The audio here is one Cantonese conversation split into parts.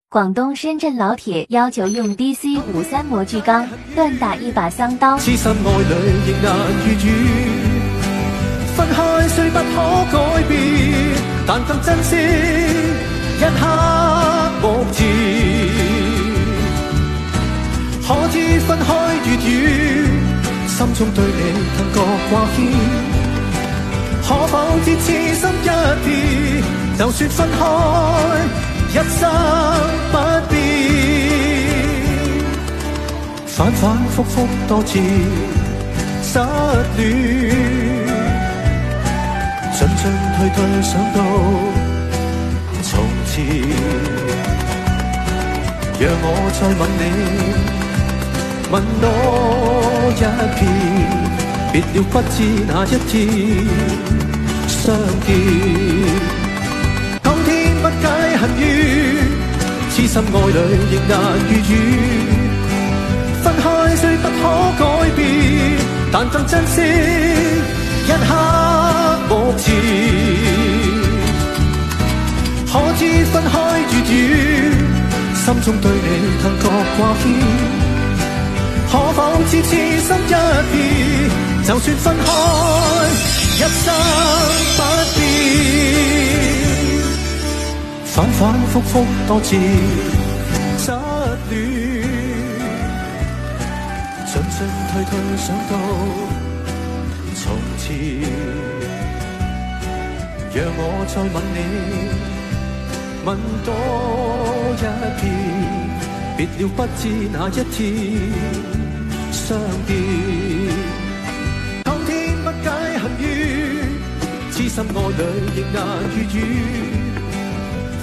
广東深圳老鐵要求用 DC53模具鋼鍛打一把桑刀。痴心愛侶亦難預語，分開雖不可改變，但更珍惜一刻目前。可知分開越遠，心中對你更覺掛牽。可否知痴心一點，就算分開一生不變，反反复复多次失戀，進進退退想到從前，讓我再吻你，吻多一遍，別了不知哪一天相見。不解恨怨，痴心愛侶亦難預語，分開雖不可改變，但更珍惜一刻目前。可知分開越遠，心中對你更覺掛牽。可否知痴心一片，就算分開一生不變，反反复复多次失戀，進進退退想到從前，讓我再吻你，吻多一遍，別了不知哪一天相見。當天不解恨怨，痴心愛侶亦難預語，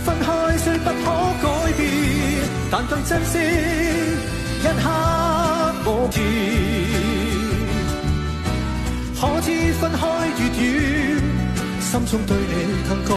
分開雖不可改變，但更珍惜一刻目前。可知分開越遠，心中對你更覺